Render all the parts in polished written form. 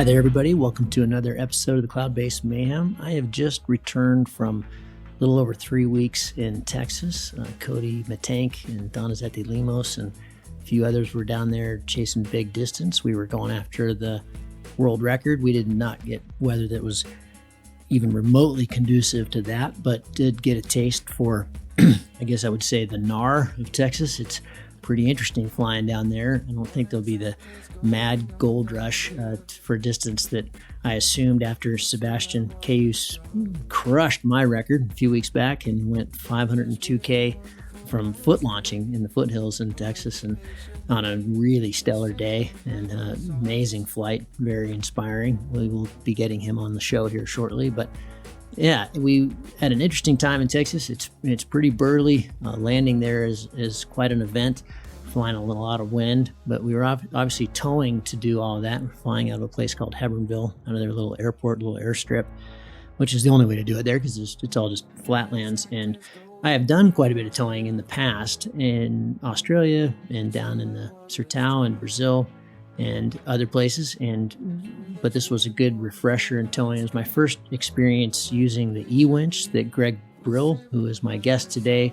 Hi there, everybody. Welcome to another episode of the Cloudbase Mayhem. I have just returned from a little over 3 weeks in Texas. Cody Matank and Donizete Limos and a few others were down there chasing big distance. We were going after the world record. We did not get weather that was even remotely conducive to that, but did get a taste for, I guess I would say, the gnar of Texas. It's pretty interesting flying down there. I don't think there'll be the mad gold rush for distance that I assumed after Sebastian Cayus crushed my record a few weeks back and went 502K from foot launching in the foothills in Texas, and on a really stellar day and amazing flight, very inspiring. We will be getting him on the show here shortly, but yeah, we had an interesting time in Texas. It's pretty burly. Landing there is quite an event, flying a lot of wind, but we were obviously towing to do all of that. We're flying out of a place called Hebronville, out of their little airport, little airstrip, which is the only way to do it there because it's all just flatlands. And I have done quite a bit of towing in the past in Australia and down in the Sertão in Brazil and other places, but this was a good refresher in towing. It was my first experience using the e-winch that Greg Brill, who is my guest today,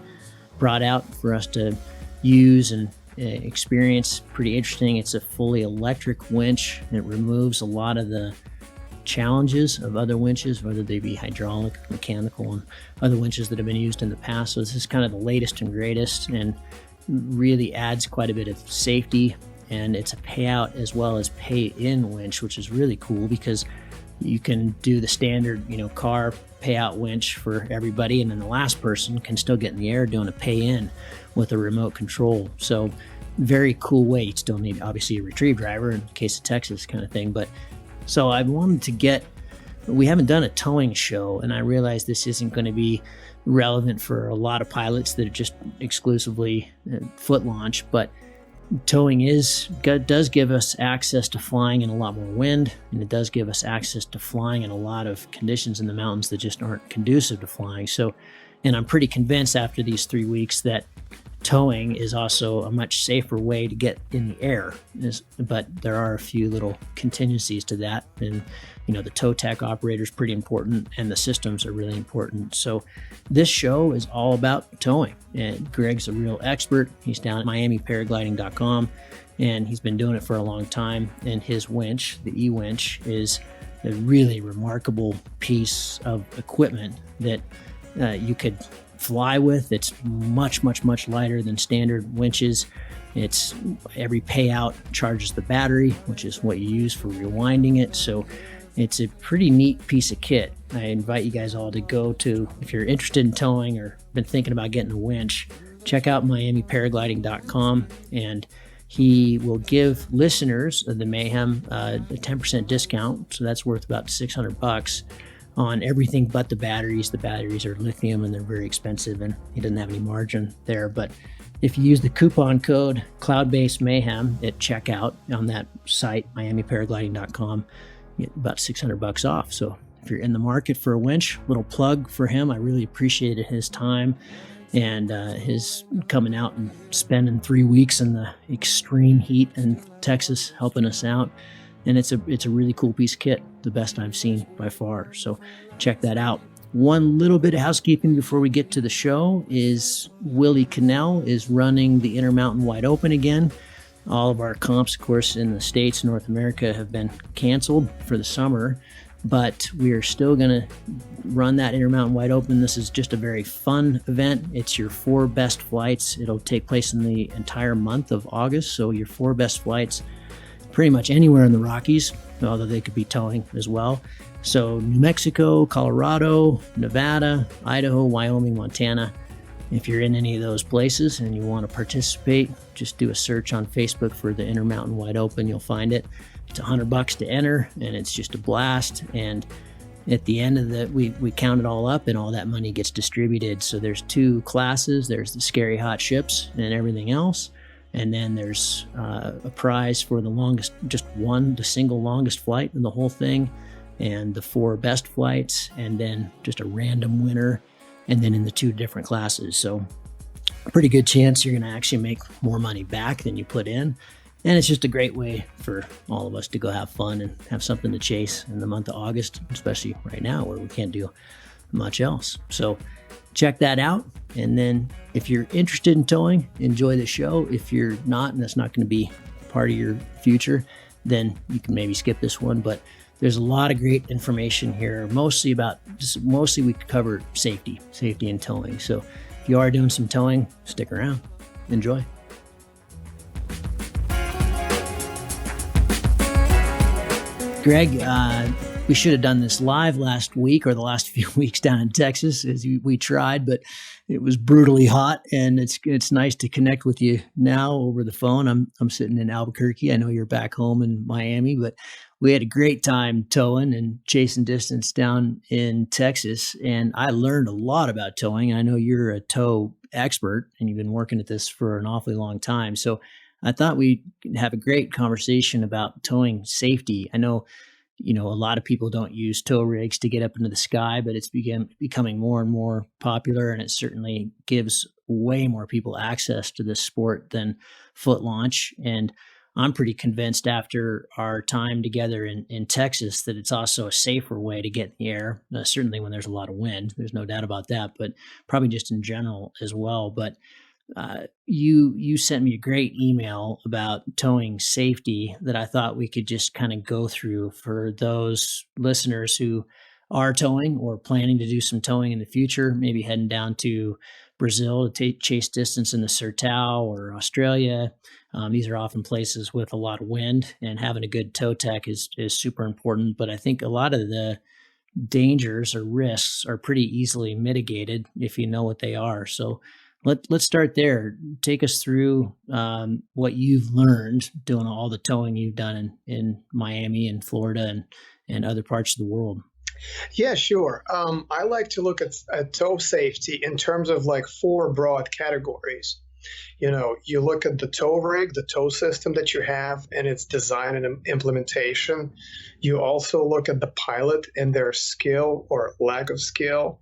brought out for us to use and experience. Pretty interesting. It's a fully electric winch. It removes a lot of the challenges of other winches, whether they be hydraulic, mechanical, and other winches that have been used in the past. So this is kind of the latest and greatest and really adds quite a bit of safety. And it's a payout as well as pay-in winch, which is really cool because you can do the standard, car payout winch for everybody, and then the last person can still get in the air doing a pay-in with a remote control. So very cool way. You still need, obviously, a retrieve driver in case of Texas kind of thing. But so I wanted to we haven't done a towing show, and I realized this isn't going to be relevant for a lot of pilots that are just exclusively foot launch, but towing does give us access to flying in a lot more wind, and it does give us access to flying in a lot of conditions in the mountains that just aren't conducive to flying. So, and I'm pretty convinced after these 3 weeks that towing is also a much safer way to get in the air. But there are a few little contingencies to that, and the tow tech operator is pretty important, and the systems are really important. So this show is all about towing, and Greg's a real expert. He's down at miamiparagliding.com, and he's been doing it for a long time. And his winch, the e-winch, is a really remarkable piece of equipment that you could fly with. It's much, much, much lighter than standard winches. It's every payout charges the battery, which is what you use for rewinding it. So it's a pretty neat piece of kit. I invite you guys all to go to, if you're interested in towing or been thinking about getting a winch, check out miamiparagliding.com, and he will give listeners of the Mayhem a 10% discount. So that's worth about $600 on everything but the batteries. The batteries are lithium and they're very expensive, and he doesn't have any margin there. But if you use the coupon code Cloudbase Mayhem at checkout on that site, miamiparagliding.com, you get about $600 off. So if you're in the market for a winch, little plug for him. I really appreciated his time and his coming out and spending 3 weeks in the extreme heat in Texas helping us out. And it's a really cool piece of kit, the best I've seen by far. So check that out. One little bit of housekeeping before we get to the show is Willie Cannell is running the Intermountain Wide Open again. All of our comps, of course, in the States, North America, have been canceled for the summer, but we are still going to run that Intermountain Wide Open. This is just a very fun event. It's your 4 best flights. It'll take place in the entire month of August, so your 4 best flights pretty much anywhere in the Rockies, although they could be towing as well. So New Mexico, Colorado, Nevada, Idaho, Wyoming, Montana. If you're in any of those places and you want to participate, just do a search on Facebook for the Intermountain Wide Open. You'll find it. It's $100 to enter, and it's just a blast. And at the end of we count it all up, and all that money gets distributed. So there's 2 classes. There's the scary hot ships and everything else. And then there's a prize for the longest, just the single longest flight in the whole thing, and the 4 best flights, and then just a random winner, and then in the 2 different classes. So a pretty good chance you're going to actually make more money back than you put in. And it's just a great way for all of us to go have fun and have something to chase in the month of August, especially right now where we can't do much else. So check that out. And then if you're interested in towing, enjoy the show. If you're not, and that's not going to be part of your future, then you can maybe skip this one. But there's a lot of great information here, mostly we cover safety in towing. So if you are doing some towing, stick around. Enjoy. Greg, we should have done this live last week or the last few weeks down in Texas as we tried, but it was brutally hot, and it's nice to connect with you now over the phone. I'm sitting in Albuquerque. I know you're back home in Miami, but we had a great time towing and chasing distance down in Texas, and I learned a lot about towing. I know you're a tow expert, and you've been working at this for an awfully long time. So I thought we'd have a great conversation about towing safety. I know, a lot of people don't use tow rigs to get up into the sky, but it's becoming more and more popular, and it certainly gives way more people access to this sport than foot launch. And I'm pretty convinced after our time together in Texas that it's also a safer way to get in the air, certainly when there's a lot of wind. There's no doubt about that, but probably just in general as well. But you sent me a great email about towing safety that I thought we could just kind of go through for those listeners who are towing or planning to do some towing in the future, maybe heading down to Brazil to chase distance in the Sertão or Australia. These are often places with a lot of wind, and having a good tow tech is super important. But I think a lot of the dangers or risks are pretty easily mitigated if you know what they are. So let's start there. Take us through what you've learned doing all the towing you've done in Miami and Florida and other parts of the world. Yeah, sure. I like to look at tow safety in terms of like 4 broad categories. You look at the tow rig, the tow system that you have, and its design and implementation. You also look at the pilot and their skill or lack of skill.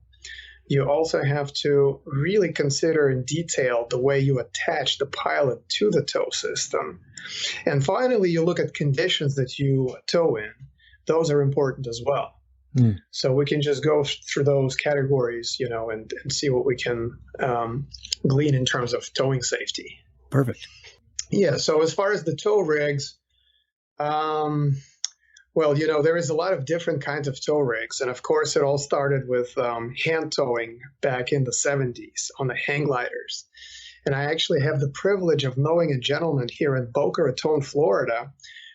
You also have to really consider in detail the way you attach the pilot to the tow system. And finally, you look at conditions that you tow in. Those are important as well. So we can just go through those categories, and see what we can glean in terms of towing safety. Perfect. Yeah. So as far as the tow rigs, well, there is a lot of different kinds of tow rigs. And of course, it all started with hand towing back in the 70s on the hang gliders. And I actually have the privilege of knowing a gentleman here in Boca Raton, Florida,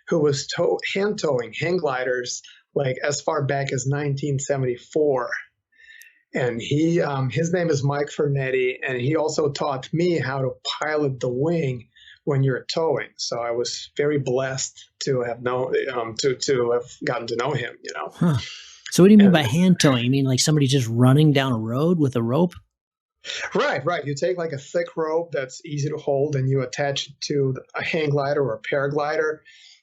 who was hand towing hang gliders like as far back as 1974. And his name is Mike Fernetti, and he also taught me how to pilot the wing when you're towing. So I was very blessed to have to have gotten to know him, Huh. So what do you mean by hand towing? You mean like somebody just running down a road with a rope? Right. You take like a thick rope that's easy to hold, and you attach it to a hang glider or a paraglider.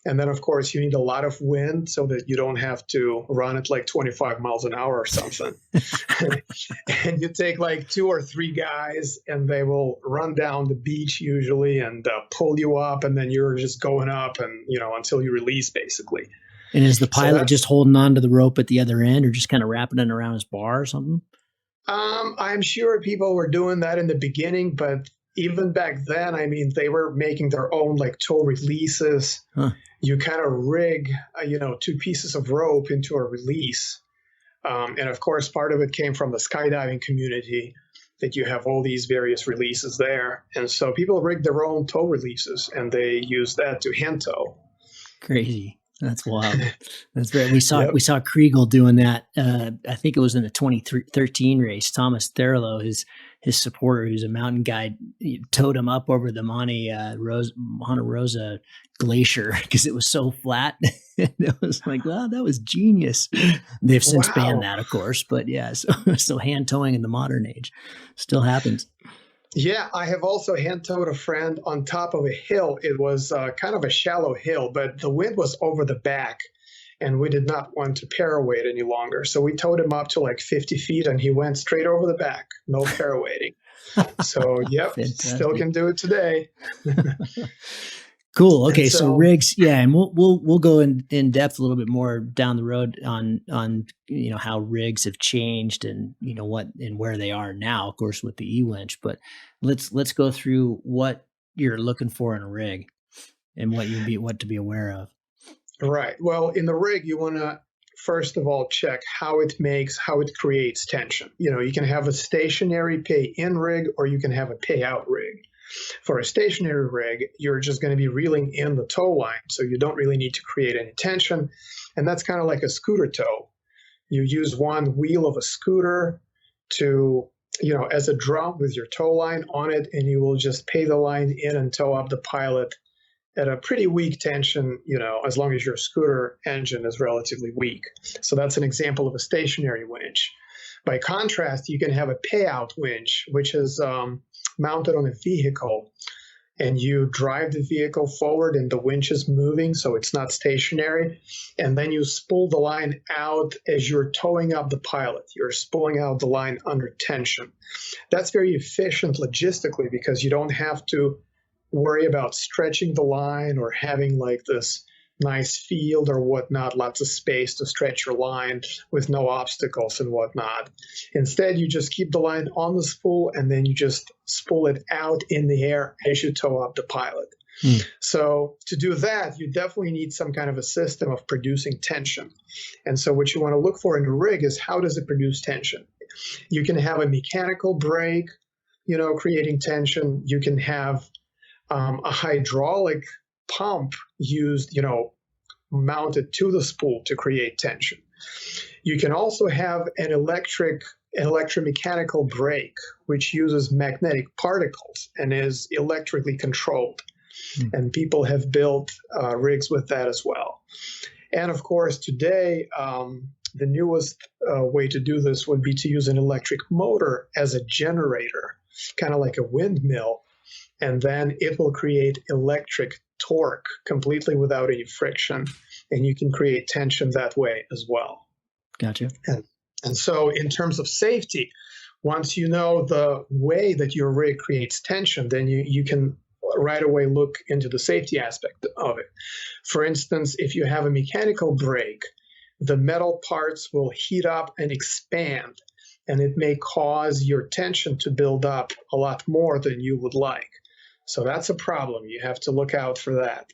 And then, of course, you need a lot of wind so that you don't have to run at like 25 miles an hour or something. And you take like 2 or 3 guys, and they will run down the beach usually and pull you up. And then you're just going up and, until you release, basically. And is the pilot just holding on to the rope at the other end, or just kind of wrapping it around his bar or something? I'm sure people were doing that in the beginning, but even back then, they were making their own like tow releases. Huh. You kind of rig, 2 pieces of rope into a release. And of course, part of it came from the skydiving community, that you have all these various releases there. And so people rig their own tow releases, and they use that to hand tow. Crazy. That's wild. That's right. We saw Kriegel doing that. I think it was in the 2013 race. Thomas Thurlow, his supporter, who's a mountain guide, towed him up over the Monte Rosa glacier because it was so flat. And it was like, wow, that was genius. They've since banned that, of course, but yeah. So hand towing in the modern age still happens. Yeah, I have also hand towed a friend on top of a hill. It was kind of a shallow hill, but the wind was over the back, and we did not want to paraweight any longer. So we towed him up to like 50 feet, and he went straight over the back, no paraweighting. So, yep, still can do it today. Cool. And Okay, so so, rigs, yeah, and we'll go in depth a little bit more down the road on how rigs have changed and what and where they are now, of course, with the E-winch. But let's go through what you're looking for in a rig and what to be aware of. right. Well, in the rig, you want to first of all check how it creates tension. You can have a stationary pay in rig or you can have a pay out rig. For a stationary rig, you're just going to be reeling in the tow line, so you don't really need to create any tension. And that's kind of like a scooter tow. You use one wheel of a scooter to, as a drum with your tow line on it, and you will just pay the line in and tow up the pilot at a pretty weak tension, as long as your scooter engine is relatively weak. So that's an example of a stationary winch. By contrast, you can have a payout winch, which is mounted on a vehicle, and you drive the vehicle forward and the winch is moving, so it's not stationary. And then you spool the line out as you're towing up the pilot. You're spooling out the line under tension. That's very efficient logistically because you don't have to worry about stretching the line or having like this nice field or whatnot, lots of space to stretch your line with no obstacles and whatnot. Instead, you just keep the line on the spool and then you just spool it out in the air as you tow up the pilot. So to do that, you definitely need some kind of a system of producing tension. And so what you want to look for in a rig is how does it produce tension? You can have a mechanical brake, creating tension. You can have a hydraulic pump used, mounted to the spool to create tension. You can also have an electromechanical brake, which uses magnetic particles and is electrically controlled. And people have built rigs with that as well. And of course, today, the newest way to do this would be to use an electric motor as a generator, kind of like a windmill. And then it will create electric torque completely without any friction. And you can create tension that way as well. Gotcha. And so in terms of safety, once you know the way that your rig creates tension, then you can right away look into the safety aspect of it. For instance, if you have a mechanical brake, the metal parts will heat up and expand, and it may cause your tension to build up a lot more than you would like. So that's a problem. You have to look out for that.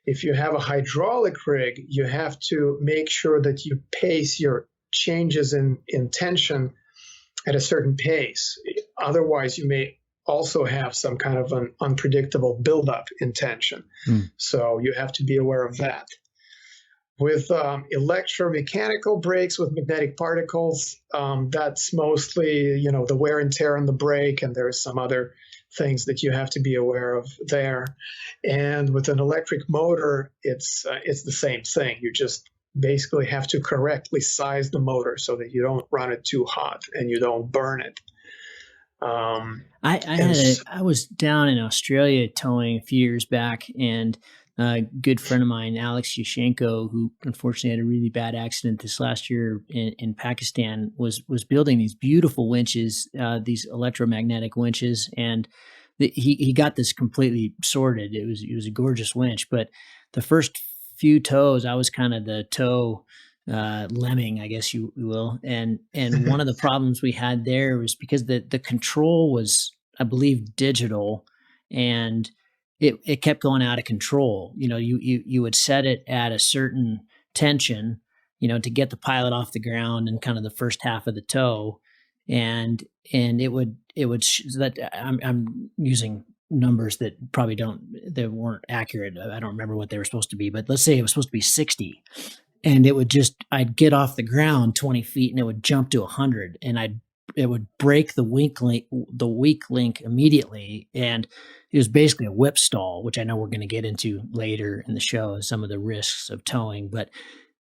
If you have a hydraulic rig, you have to make sure that you pace your changes in tension at a certain pace. Otherwise, you may also have some kind of an unpredictable buildup in tension. So you have to be aware of that. With electromechanical brakes with magnetic particles, that's mostly, the wear and tear on the brake, and there's some other things that you have to be aware of there. And with an electric motor, it's the same thing. You just basically have to correctly size the motor so that you don't run it too hot and you don't burn it. I was down in Australia towing a few years back, and a good friend of mine, Alex Yushenko, who unfortunately had a really bad accident this last year in Pakistan, was building these beautiful winches, these electromagnetic winches, and he got this completely sorted. It was a gorgeous winch, but the first few tows, I was kind of the tow lemming, I guess you will, and one of the problems we had there was because the control was, I believe, digital, and it kept going out of control. You would set it at a certain tension, to get the pilot off the ground and kind of the first half of the tow, and it would I'm using numbers that weren't accurate. I don't remember what they were supposed to be, but let's say it was supposed to be 60, and I'd get off the ground 20 feet and it would jump to 100, and it would break the weak link immediately, and it was basically a whip stall, which I know we're going to get into later in the show, some of the risks of towing. But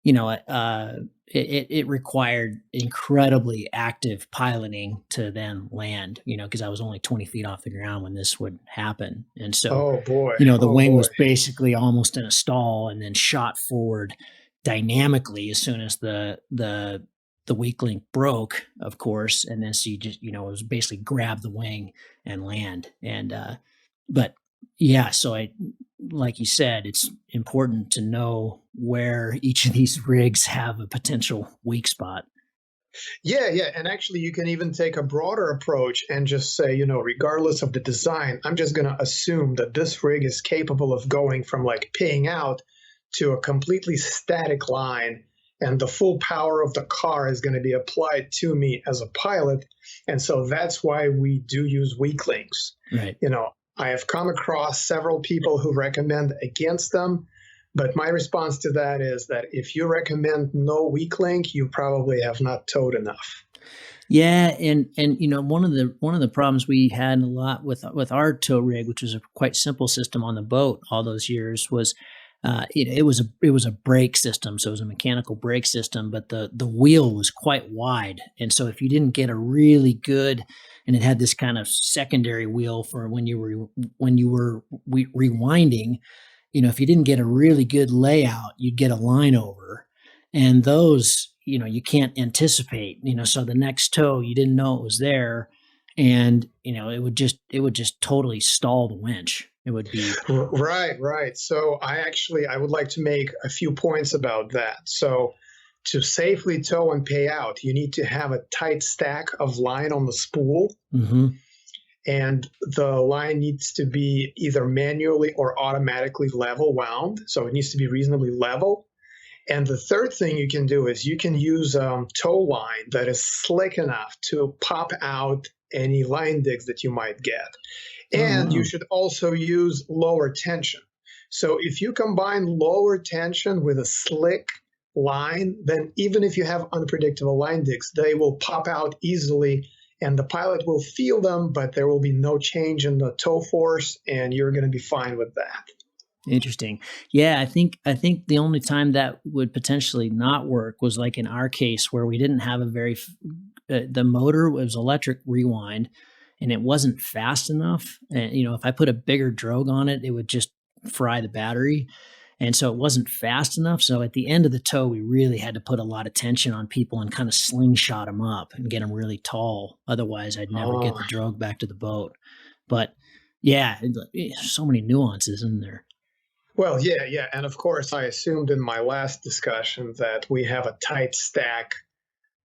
it required incredibly active piloting to then land, because I was only 20 feet off the ground when this would happen. And so, the wing was basically almost in a stall and then shot forward dynamically as soon as the weak link broke, of course. And then so you just, it was basically grab the wing and land. And, but Yeah, so like you said, it's important to know where each of these rigs have a potential weak spot. Yeah, yeah. And actually, you can even take a broader approach and just say, regardless of the design, I'm just going to assume that this rig is capable of going from like paying out to a completely static line. And the full power of the car is going to be applied to me as a pilot. And so that's why we do use weak links. Right. I have come across several people who recommend against them. But my response to that is that if you recommend no weak link, you probably have not towed enough. Yeah, and one of the problems we had a lot with our tow rig, which was a quite simple system on the boat all those years, was it was a brake system, so it was a mechanical brake system, but the wheel was quite wide, and so if you didn't get a really good, and it had this kind of secondary wheel for when you were rewinding. If you didn't get a really good layout, you'd get a line over, and those, you can't anticipate, so the next tow, you didn't know it was there, and, it would just totally stall the winch. It would be Right. So I would like to make a few points about that. So to safely tow and pay out, you need to have a tight stack of line on the spool. Mm-hmm. And the line needs to be either manually or automatically level wound. So it needs to be reasonably level. And the third thing you can do is you can use tow line that is slick enough to pop out any line digs that you might get. And you should also use lower tension. So if you combine lower tension with a slick line, then even if you have unpredictable line digs, they will pop out easily. And the pilot will feel them, but there will be no change in the tow force, and you're going to be fine with that. Interesting. Yeah, I think the only time that would potentially not work was like in our case where we didn't have the motor was electric rewind, and it wasn't fast enough. And if I put a bigger drogue on it, it would just fry the battery. And so it wasn't fast enough. So at the end of the tow, we really had to put a lot of tension on people and kind of slingshot them up and get them really tall. Otherwise, I'd never get the drogue back to the boat. But yeah, so many nuances in there. Well, yeah. And of course, I assumed in my last discussion that we have a tight stack.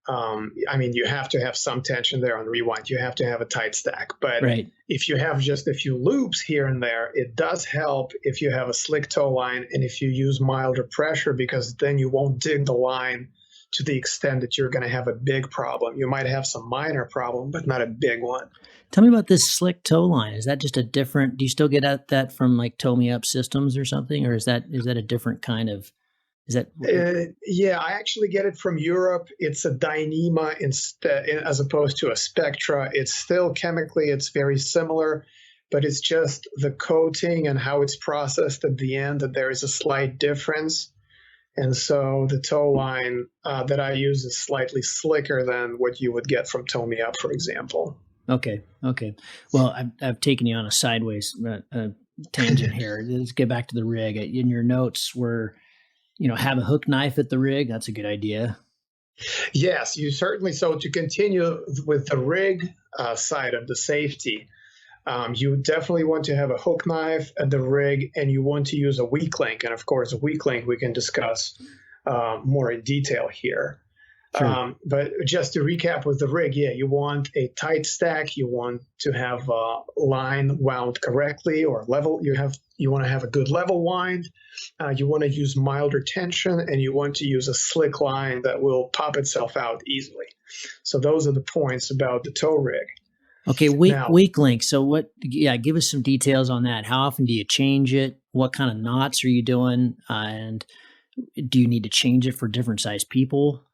You have to have some tension there on rewind. You have to have a tight stack. But right. If you have just a few loops here and there, it does help if you have a slick tow line and if you use milder pressure, because then you won't dig the line to the extent that you're going to have a big problem. You might have some minor problem, but not a big one. Tell me about this slick tow line. Is that just a different? Do you still get at that from like Tow Me Up systems or something, or is that a different kind of? Is that? Yeah, I actually get it from Europe. It's a Dyneema instead, as opposed to a Spectra. It's still chemically, it's very similar, but it's just the coating and how it's processed at the end that there is a slight difference. And so the tow line that I use is slightly slicker than what you would get from Tow Me Up, for example. Okay. Well, I've taken you on a sideways tangent here. Let's get back to the rig. In your notes were, have a hook knife at the rig. That's a good idea. Yes, you certainly. So to continue with the rig side of the safety, you definitely want to have a hook knife at the rig, and you want to use a weak link. And of course, a weak link we can discuss more in detail here. Sure. But just to recap with the rig, you want a tight stack. You want to have a line wound correctly or level. You want to have a good level wind. You want to use milder tension, and you want to use a slick line that will pop itself out easily. So those are the points about the tow rig. Okay, weak link. So what? Yeah, give us some details on that. How often do you change it? What kind of knots are you doing? And do you need to change it for different size people?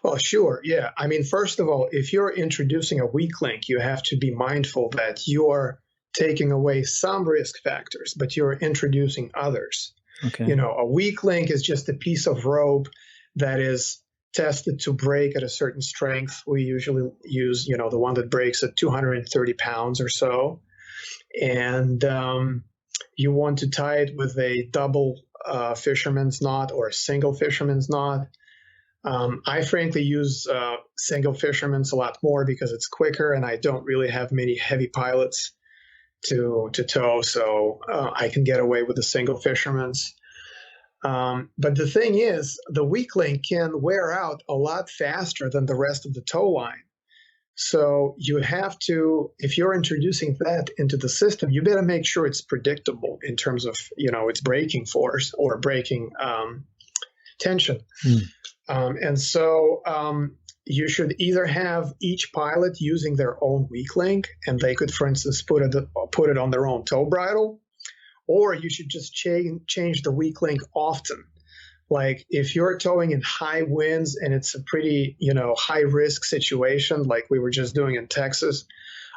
Well, sure. Yeah. First of all, if you're introducing a weak link, you have to be mindful that you're taking away some risk factors, but you're introducing others. Okay. A weak link is just a piece of rope that is tested to break at a certain strength. We usually use, the one that breaks at 230 pounds or so. And you want to tie it with a double fisherman's knot or a single fisherman's knot. I frankly use single fisherman's a lot more because it's quicker and I don't really have many heavy pilots. to tow, so I can get away with the single fisherman's. But the thing is, the weak link can wear out a lot faster than the rest of the tow line. So you have to, if you're introducing that into the system, you better make sure it's predictable in terms of, its braking force or braking tension. And so you should either have each pilot using their own weak link, and they could, for instance, put it on their own tow bridle, or you should just change the weak link often. Like if you're towing in high winds and it's a pretty, high risk situation, like we were just doing in Texas,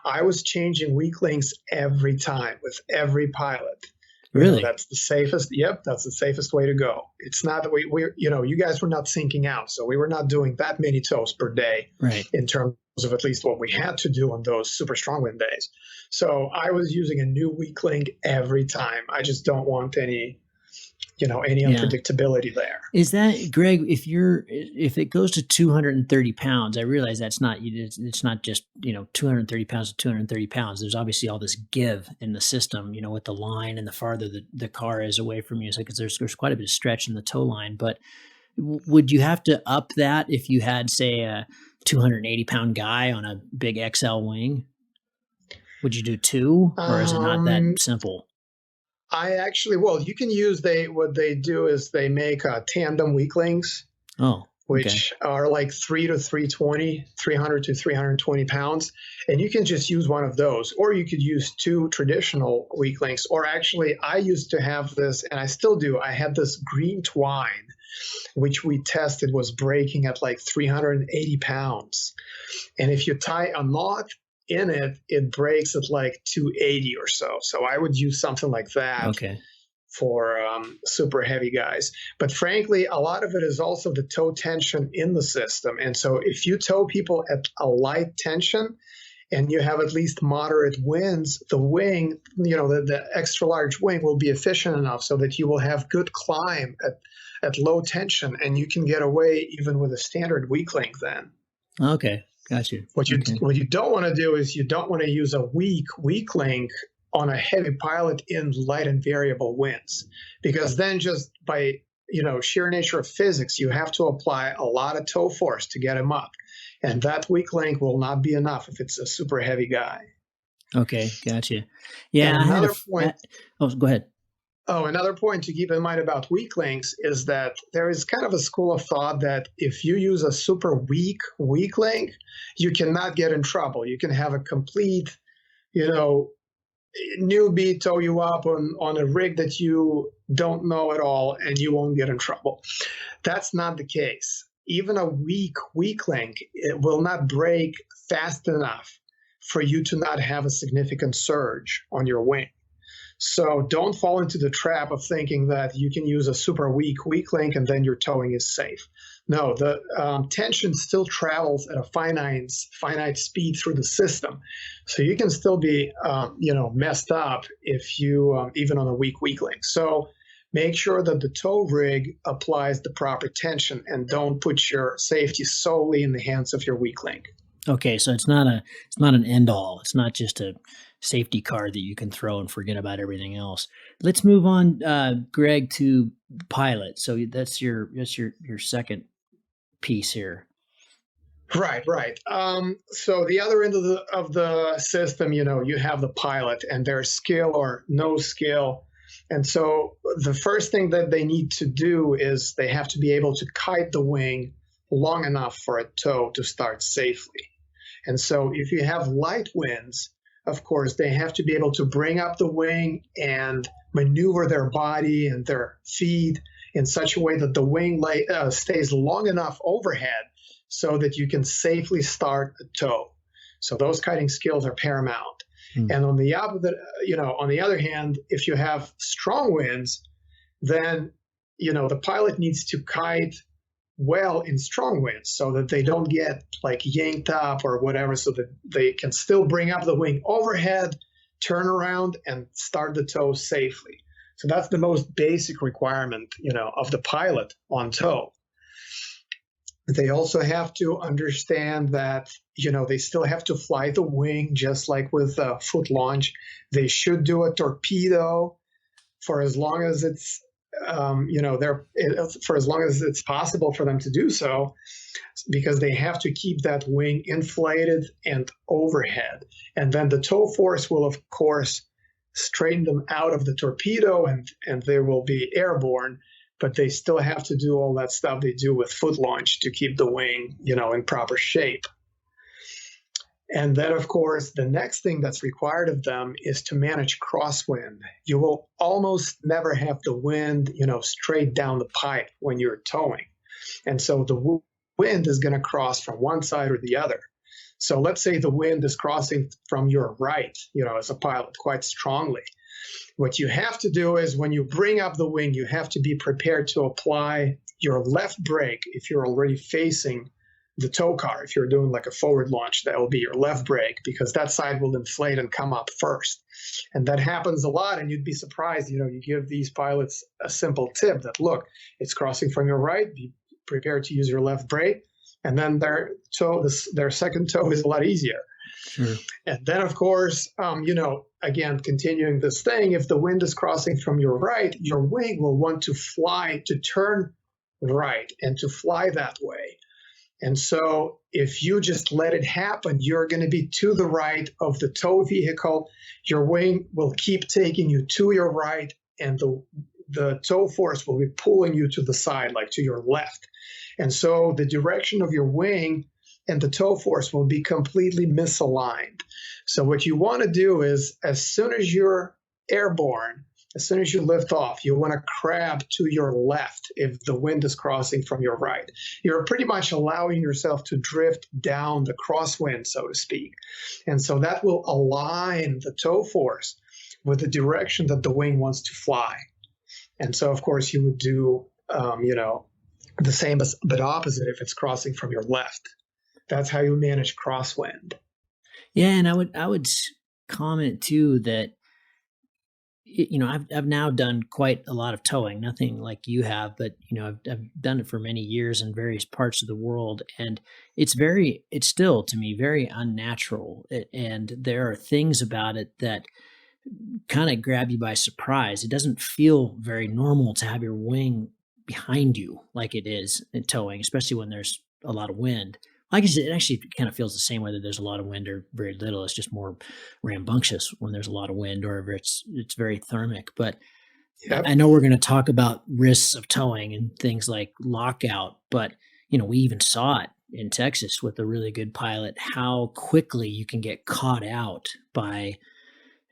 I was changing weak links every time with every pilot. Really? That's the safest. Yep, that's the safest way to go. It's not that we're, you guys were not sinking out, so we were not doing that many tows per day, right, in terms of at least what we had to do on those super strong wind days. So I was using a new weak link every time. I just don't want any unpredictability there. Is that, Greg, if it goes to 230 pounds, I realize it's not just, 230 pounds to 230 pounds. There's obviously all this give in the system, with the line, and the farther the car is away from you. So because there's quite a bit of stretch in the tow line, but would you have to up that if you had, say, a 280 pound guy on a big XL wing? Would you do 2, or is it not that simple? You can use, what they do is they make tandem weak links, which are like 300 to 320 pounds. And you can just use one of those, or you could use 2 traditional weak links. Or actually, I used to have this, and I still do. I had this green twine, which we tested was breaking at like 380 pounds. And if you tie a knot in it, it breaks at like 280 or so. So I would use something like that for super heavy guys. But frankly, a lot of it is also the tow tension in the system. And so if you tow people at a light tension and you have at least moderate winds, the wing, the extra large wing will be efficient enough so that you will have good climb at low tension, and you can get away even with a standard weak link then. Okay. Got you. What you don't want to do is you don't want to use a weak link on a heavy pilot in light and variable winds, because then just by sheer nature of physics, you have to apply a lot of tow force to get him up, and that weak link will not be enough if it's a super heavy guy. Okay, gotcha. Yeah. Go ahead. Another point to keep in mind about weak links is that there is kind of a school of thought that if you use a super weak link, you cannot get in trouble. You can have a complete, newbie tow you up on a rig that you don't know at all, and you won't get in trouble. That's not the case. Even a weak link, it will not break fast enough for you to not have a significant surge on your wing. So don't fall into the trap of thinking that you can use a super weak link and then your towing is safe. No, the tension still travels at a finite speed through the system. So you can still be, messed up if you, even on a weak link. So make sure that the tow rig applies the proper tension, and don't put your safety solely in the hands of your weak link. Okay, so it's not an end all. It's not just a safety card that you can throw and forget about everything else. Let's move on, Greg, to pilot. So that's your second piece here. Right. So the other end of the system, you have the pilot and their skill or no skill. And so the first thing that they need to do is they have to be able to kite the wing long enough for a tow to start safely. And so if you have light winds, of course, they have to be able to bring up the wing and maneuver their body and their feet in such a way that the wing stays long enough overhead so that you can safely start a tow. So those kiting skills are paramount. And on the other hand, if you have strong winds, then, the pilot needs to kite well in strong winds so that they don't get like yanked up or whatever, so that they can still bring up the wing overhead, turn around, and start the tow safely. So that's the most basic requirement, of the pilot on tow. They also have to understand that, they still have to fly the wing, just like with a foot launch. They should do a torpedo for as long as it's, for as long as it's possible for them to do so, because they have to keep that wing inflated and overhead. And then the tow force will, of course, straighten them out of the torpedo, and they will be airborne, but they still have to do all that stuff they do with foot launch to keep the wing, in proper shape. And then, of course, the next thing that's required of them is to manage crosswind. You will almost never have the wind, straight down the pipe when you're towing. And so the wind is going to cross from one side or the other. So let's say the wind is crossing from your right, as a pilot, quite strongly. What you have to do is when you bring up the wing, you have to be prepared to apply your left brake if you're already facing the tow car. If you're doing like a forward launch, that will be your left brake, because that side will inflate and come up first. And that happens a lot, and you'd be surprised. You give these pilots a simple tip that, look, it's crossing from your right, be prepared to use your left brake, and then their second tow is a lot easier. Sure. And then, of course, again, continuing this thing, if the wind is crossing from your right, your wing will want to turn right and to fly that way. And so if you just let it happen, you're going to be to the right of the tow vehicle. Your wing will keep taking you to your right, and the tow force will be pulling you to the side, like to your left. And so the direction of your wing and the tow force will be completely misaligned. So what you want to do is, as soon as you're airborne, as soon as you lift off, you want to crab to your left if the wind is crossing from your right. You're pretty much allowing yourself to drift down the crosswind, so to speak. And so that will align the tow force with the direction that the wing wants to fly. And so, of course, you would do, the same but opposite if it's crossing from your left. That's how you manage crosswind. Yeah, and I would comment too that I've now done quite a lot of towing, nothing like you have, but I've done it for many years in various parts of the world, and it's still to me very unnatural, and there are things about it that kind of grab you by surprise. It doesn't feel very normal to have your wing behind you like it is in towing, especially when there's a lot of wind. I guess it actually kind of feels the same whether there's a lot of wind or very little. It's just more rambunctious when there's a lot of wind, or if it's very thermic. But yep. I know we're going to talk about risks of towing and things like lockout, but we even saw it in Texas with a really good pilot, how quickly you can get caught out by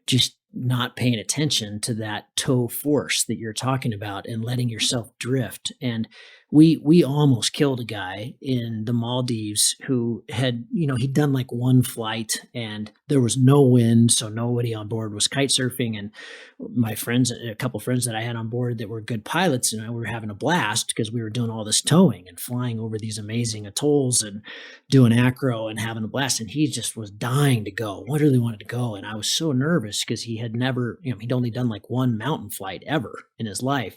just not paying attention to that tow force that you're talking about and letting yourself drift. And we almost killed a guy in the Maldives who had, he'd done like one flight and there was no wind, so nobody on board was kite surfing. And my friends, a couple of friends that I had on board that were good pilots, and we were having a blast because we were doing all this towing and flying over these amazing atolls and doing acro and having a blast. And he just was dying to go, literally wanted to go. And I was so nervous because he had never, he'd only done like one mountain flight ever in his life.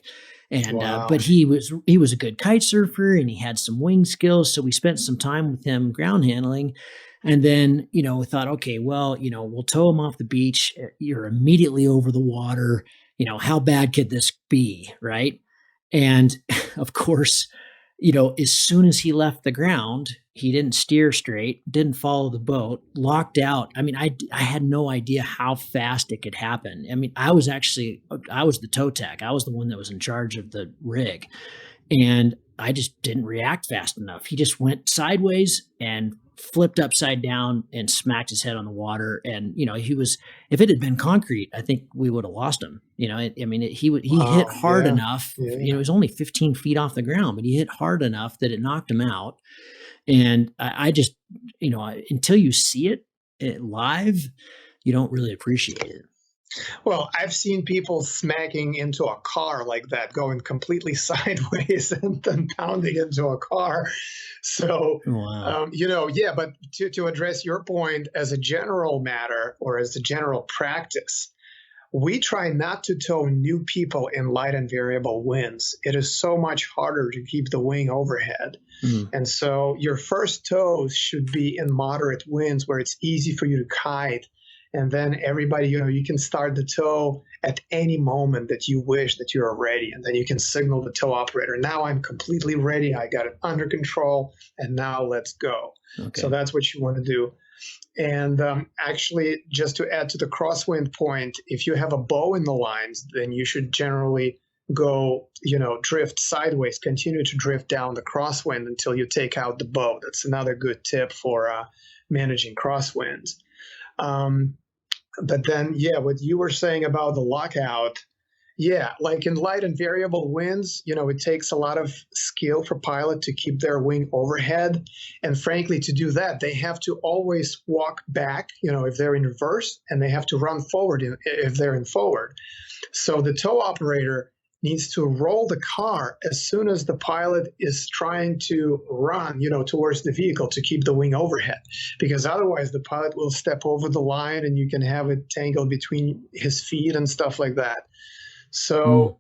And, wow. But he was a good kite surfer and he had some wing skills. So we spent some time with him ground handling. And then, we thought, okay, well, we'll tow him off the beach. You're immediately over the water. How bad could this be? Right. And of course, as soon as he left the ground, he didn't steer straight, didn't follow the boat, locked out. I mean, I had no idea how fast it could happen. I mean, I was the tow tech. I was the one that was in charge of the rig. And I just didn't react fast enough. He just went sideways and flipped upside down and smacked his head on the water. And, if it had been concrete, I think we would have lost him. He hit hard enough. Yeah. It was only 15 feet off the ground, but he hit hard enough that it knocked him out. And I just, until you see it live, you don't really appreciate it. Well, I've seen people smacking into a car like that, going completely sideways and then pounding into a car. So, wow. But to address your point, as a general matter or as a general practice, we try not to tow new people in light and variable winds. It is so much harder to keep the wing overhead. Mm. And so your first tows should be in moderate winds where it's easy for you to kite. And then everybody, you can start the tow at any moment that you wish that you're ready. And then you can signal the tow operator, now I'm completely ready. I got it under control. And now let's go. Okay. So that's what you want to do. And actually, just to add to the crosswind point, if you have a bow in the lines, then you should generally go, drift sideways, continue to drift down the crosswind until you take out the bow. That's another good tip for managing crosswinds. But then, what you were saying about the lockout, like in light and variable winds, it takes a lot of skill for pilot to keep their wing overhead. And frankly, to do that, they have to always walk back, if they're in reverse, and they have to run forward if they're in forward. So the tow operator needs to roll the car as soon as the pilot is trying to run, towards the vehicle to keep the wing overhead, because otherwise the pilot will step over the line and you can have it tangled between his feet and stuff like that. So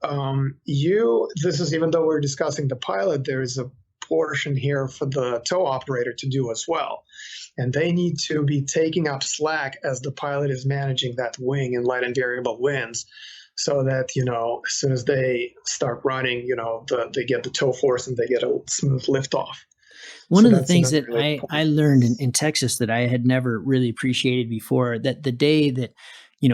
this is, even though we're discussing the pilot, there is a portion here for the tow operator to do as well. And they need to be taking up slack as the pilot is managing that wing in light and variable winds, so that, as soon as they start running, they get the tow force and they get a smooth liftoff. One of the things that I learned in Texas that I had never really appreciated before, that the day that,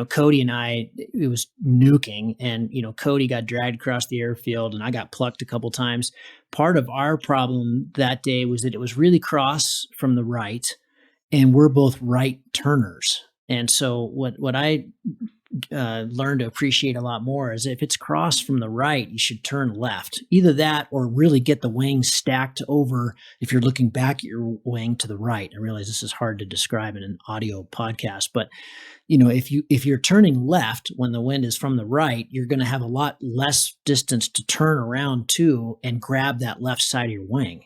Cody and I, it was nuking, and, Cody got dragged across the airfield and I got plucked a couple times. Part of our problem that day was that it was really cross from the right, and we're both right turners. And so what I learned to appreciate a lot more is if it's cross from the right, you should turn left. Either that or really get the wing stacked over if you're looking back at your wing to the right. I realize this is hard to describe in an audio podcast, but if you're turning left when the wind is from the right, you're going to have a lot less distance to turn around to and grab that left side of your wing.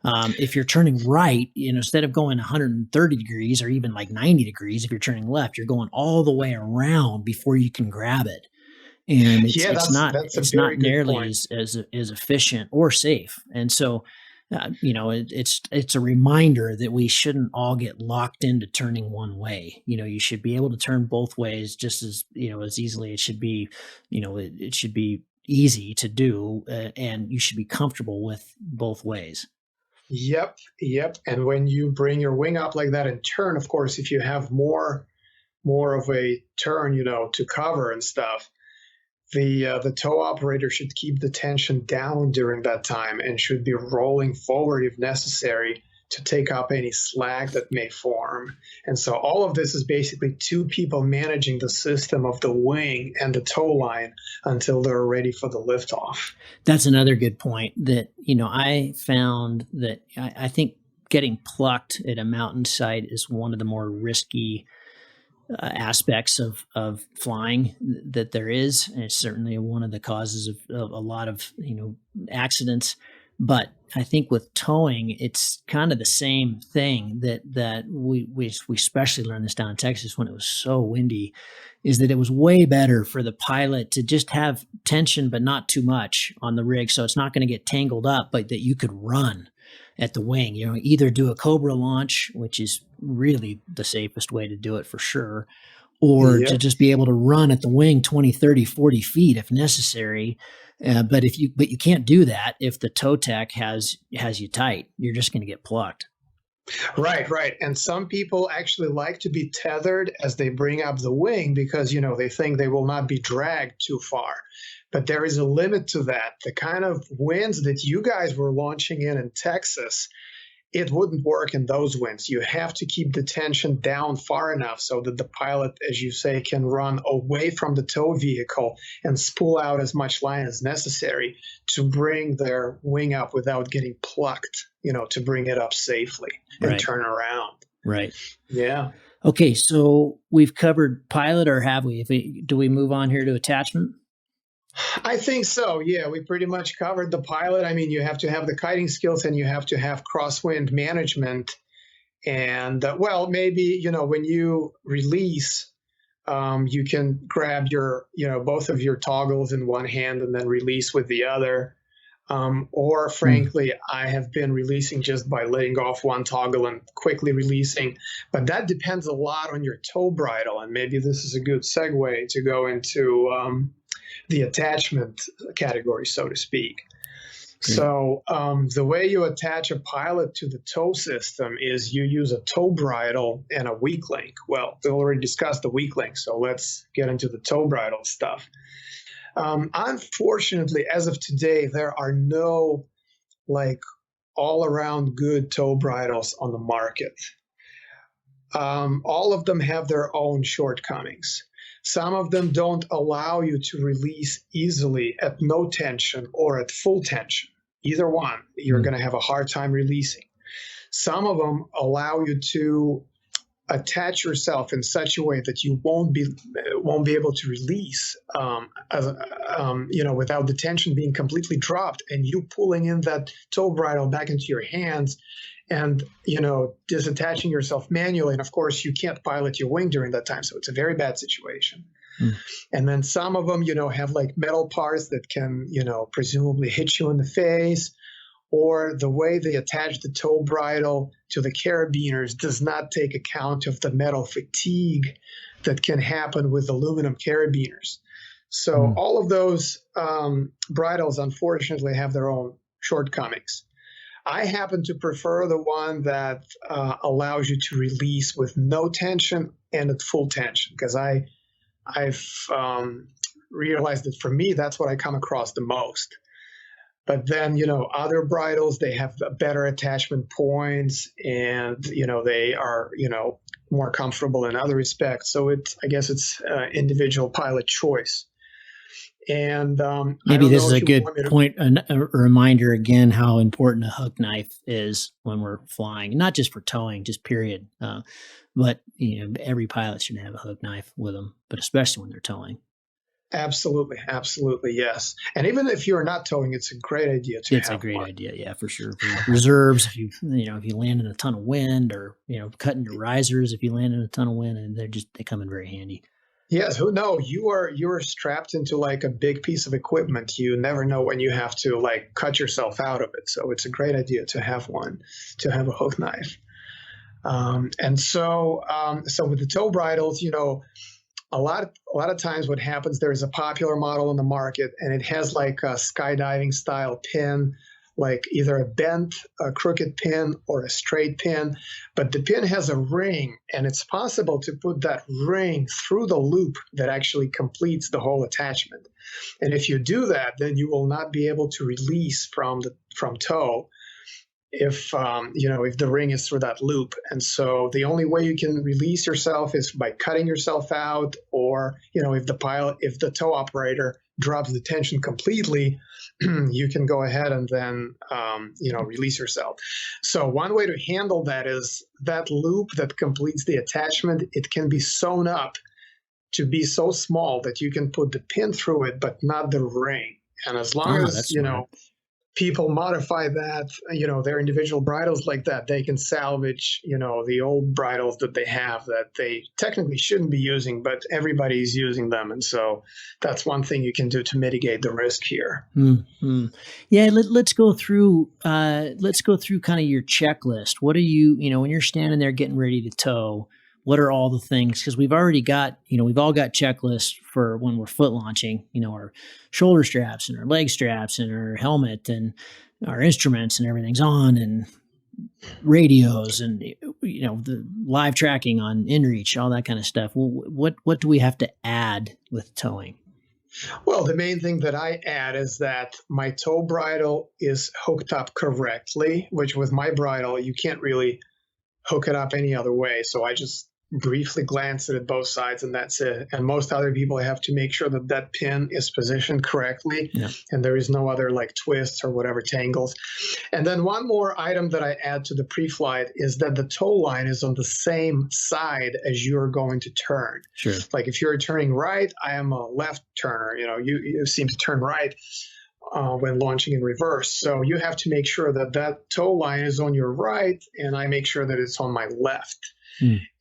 If you're turning right, instead of going 130 degrees or even like 90 degrees, if you're turning left, you're going all the way around before you can grab it. And it's not nearly as efficient or safe. And so, it's a reminder that we shouldn't all get locked into turning one way. You should be able to turn both ways just as, as easily. It should be, it should be easy to do, and you should be comfortable with both ways. Yep. And when you bring your wing up like that and turn, of course, if you have more of a turn, to cover and stuff, the tow operator should keep the tension down during that time and should be rolling forward if necessary to take up any slack that may form. And so all of this is basically two people managing the system of the wing and the tow line until they're ready for the liftoff. That's another good point that, I found that I think getting plucked at a mountainside is one of the more risky aspects of flying that there is. And it's certainly one of the causes of a lot of, accidents. But I think with towing, it's kind of the same thing that we especially learned this down in Texas when it was so windy, is that it was way better for the pilot to just have tension, but not too much on the rig. So it's not going to get tangled up, but that you could run at the wing, either do a Cobra launch, which is really the safest way to do it for sure, or to just be able to run at the wing 20, 30, 40 feet if necessary. But you can't do that if the tow tech has you tight. You're just going to get plucked. Right. And some people actually like to be tethered as they bring up the wing because, they think they will not be dragged too far. But there is a limit to that. The kind of winds that you guys were launching in Texas, it wouldn't work in those winds. You have to keep the tension down far enough so that the pilot, as you say, can run away from the tow vehicle and spool out as much line as necessary to bring their wing up without getting plucked, to bring it up safely and turn around. Right. Yeah. Okay, so we've covered pilot, or have we? Do we move on here to attachment? I think so. Yeah, we pretty much covered the pilot. I mean, you have to have the kiting skills and you have to have crosswind management. And maybe, when you release You can grab both of your toggles in one hand and then release with the other. Or frankly, I have been releasing just by letting off one toggle and quickly releasing. But that depends a lot on your toe bridle. And maybe this is a good segue to go into the attachment category, so to speak. Great. So the way you attach a pilot to the toe system is you use a toe bridle and a weak link. Well, we already discussed the weak link, so let's get into the toe bridle stuff. Unfortunately, as of today, there are no all-around good toe bridles on the market. All of them have their own shortcomings. Some of them don't allow you to release easily at no tension or at full tension. Either one, you're going to have a hard time releasing. Some of them allow you to attach yourself in such a way that you won't be able to release, without the tension being completely dropped and you pulling in that toe bridle back into your hands and, disattaching yourself manually. And of course, you can't pilot your wing during that time. So it's a very bad situation. And then some of them, have metal parts that can, presumably hit you in the face, or the way they attach the toe bridle to the carabiners does not take account of the metal fatigue that can happen with aluminum carabiners. So all of those bridles, unfortunately, have their own shortcomings. I happen to prefer the one that allows you to release with no tension and at full tension, because I've realized that for me, that's what I come across the most. But then, other bridles, they have better attachment points and, they are, more comfortable in other respects. So I guess it's individual pilot choice. And maybe this is a good point, a reminder again, how important a hook knife is when we're flying, not just for towing, just period. But, every pilot should have a hook knife with them, but especially when they're towing. Absolutely. Absolutely. Yes. And even if you're not towing, it's a great idea to have. It's a great idea. Yeah, for sure. For reserves, if you land in a ton of wind, or, cutting your risers, if you land in a ton of wind, and they come in very handy. Yes. No, you are strapped into a big piece of equipment. You never know when you have to cut yourself out of it. So it's a great idea to have a hook knife. And so with the toe bridles, a lot of times what happens, there's a popular model in the market and it has a skydiving style pin, either a bent, a crooked pin or a straight pin, but the pin has a ring and it's possible to put that ring through the loop that actually completes the whole attachment. And if you do that, then you will not be able to release from tow if the ring is through that loop. And so the only way you can release yourself is by cutting yourself out, or, if the tow operator drops the tension completely, you can go ahead and then, release yourself. So one way to handle that is that loop that completes the attachment, it can be sewn up to be so small that you can put the pin through it, but not the ring. And as long as, people modify that, their individual bridles like that, they can salvage, the old bridles that they have that they technically shouldn't be using, but everybody's using them. And so that's one thing you can do to mitigate the risk here. Mm-hmm. Yeah. Let's go through kind of your checklist. What are you, when you're standing there getting ready to tow, what are all the things? Because we've already got, we've all got checklists for when we're foot launching, our shoulder straps and our leg straps and our helmet and our instruments and everything's on, and radios and, the live tracking on inReach, all that kind of stuff. Well, what do we have to add with towing? Well, the main thing that I add is that my tow bridle is hooked up correctly, which with my bridle, you can't really hook it up any other way. So I just briefly glance at both sides and that's it. And most other people have to make sure that pin is positioned correctly, and there is no other twists or whatever tangles. And then one more item that I add to the pre-flight is that the tow line is on the same side as you're going to turn. Sure. If you're turning right, I am a left turner, you seem to turn right. when launching in reverse. So you have to make sure that that tow line is on your right, and I make sure that it's on my left.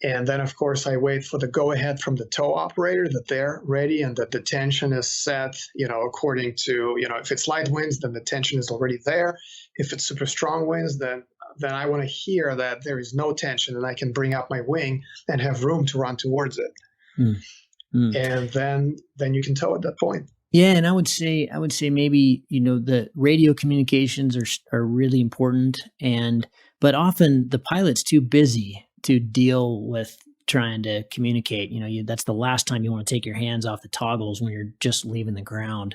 And then, of course, I wait for the go-ahead from the tow operator that they're ready and that the tension is set, according to, if it's light winds, then the tension is already there. If it's super strong winds, then I want to hear that there is no tension and I can bring up my wing and have room to run towards it. And then you can tow at that point. Yeah, and I would say maybe the radio communications are really important, but often the pilot's too busy to deal with trying to communicate. That's the last time you want to take your hands off the toggles when you're just leaving the ground.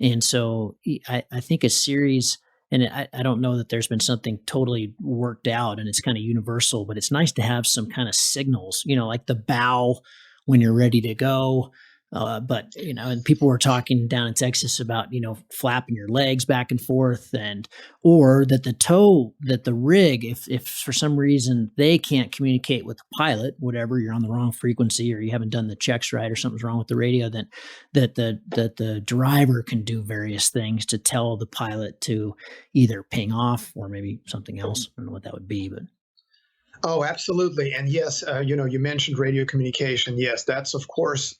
And so I think a series, and I don't know that there's been something totally worked out and it's kind of universal, but it's nice to have some kind of signals, like the bow when you're ready to go. But, and people were talking down in Texas about, flapping your legs back and forth or that the rig, if for some reason they can't communicate with the pilot, whatever, you're on the wrong frequency or you haven't done the checks right or something's wrong with the radio, then that the driver can do various things to tell the pilot to either ping off or maybe something else. I don't know what that would be, but. Oh, absolutely. And yes, you mentioned radio communication. Yes, that's, of course,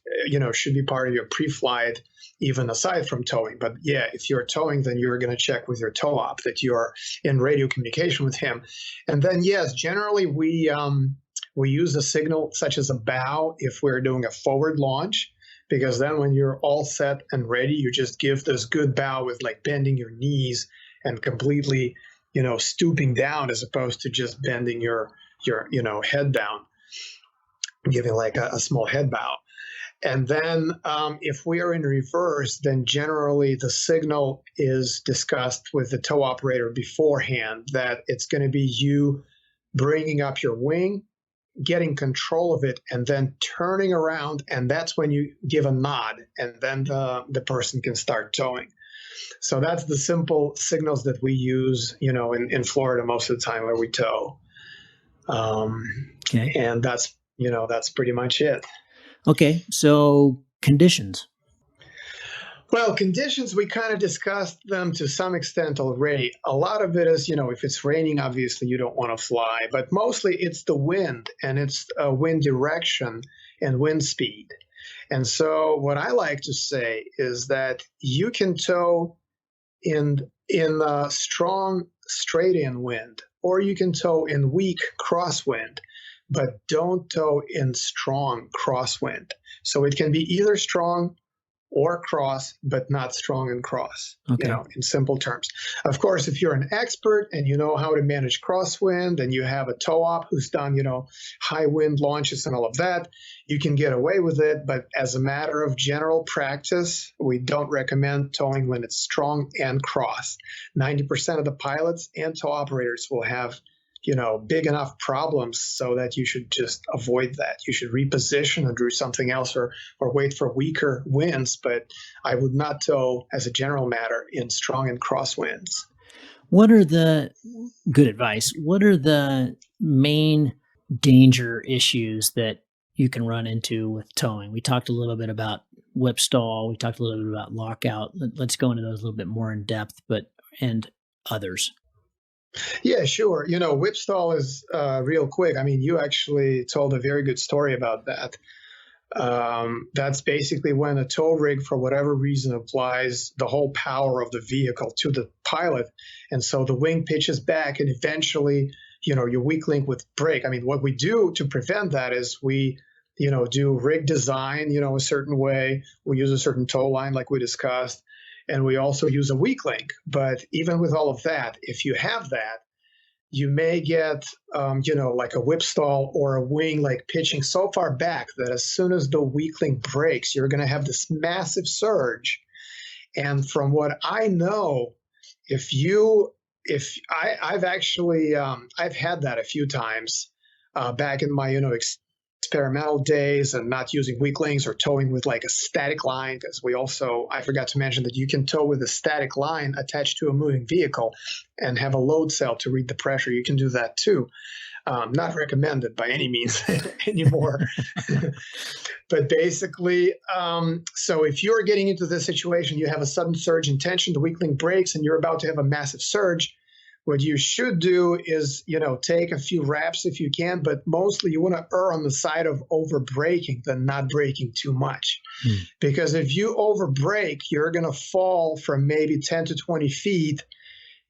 should be part of your pre-flight, even aside from towing. But yeah, if you're towing, then you're going to check with your tow op that you're in radio communication with him. And then, yes, generally we use a signal such as a bow if we're doing a forward launch, because then when you're all set and ready, you just give this good bow with like bending your knees and completely, stooping down as opposed to just bending your head down, giving like a small head bow. And then if we are in reverse, then generally the signal is discussed with the tow operator beforehand that it's going to be you bringing up your wing, getting control of it, and then turning around. And that's when you give a nod, and then the person can start towing. So that's the simple signals that we use, in Florida most of the time where we tow. Okay. And that's pretty much it. Okay. So conditions. Well, conditions, we kind of discussed them to some extent already. A lot of it is, if it's raining, obviously you don't want to fly, but mostly it's the wind and it's wind direction and wind speed. And so what I like to say is that you can tow in strong straight-in wind, or you can tow in weak crosswind, but don't tow in strong crosswind. So it can be either strong or cross, but not strong and cross, in simple terms. Of course, if you're an expert and you know how to manage crosswind and you have a tow op who's done, high wind launches and all of that, you can get away with it. But as a matter of general practice, we don't recommend towing when it's strong and cross. 90% of the pilots and tow operators will have big enough problems so that you should just avoid that. You should reposition and do something else or wait for weaker winds, but I would not tow as a general matter in strong and cross winds. What are the good advice? What are the main danger issues that you can run into with towing? We talked a little bit about whip stall. We talked a little bit about lockout. Let's go into those a little bit more in depth, and others. Yeah, sure. Whip stall is real quick. I mean, you actually told a very good story about that. That's basically when a tow rig, for whatever reason, applies the whole power of the vehicle to the pilot. And so the wing pitches back and eventually, your weak link would break. I mean, what we do to prevent that is we, do rig design, a certain way. We use a certain tow line like we discussed. And we also use a weak link. But even with all of that, if you have that, you may get, like a whip stall or a wing like pitching so far back that as soon as the weak link breaks, you're going to have this massive surge. And from what I know, I've actually, I've had that a few times back in my, experimental days and not using weak links or towing with like a static line, because I forgot to mention that you can tow with a static line attached to a moving vehicle and have a load cell to read the pressure. You can do that too. Not recommended by any means anymore. But basically, so if you're getting into this situation, you have a sudden surge in tension, the weak link breaks, and you're about to have a massive surge. What you should do is, take a few reps if you can, but mostly you want to err on the side of over braking than not braking too much. Because if you over brake, you're going to fall from maybe 10 to 20 feet,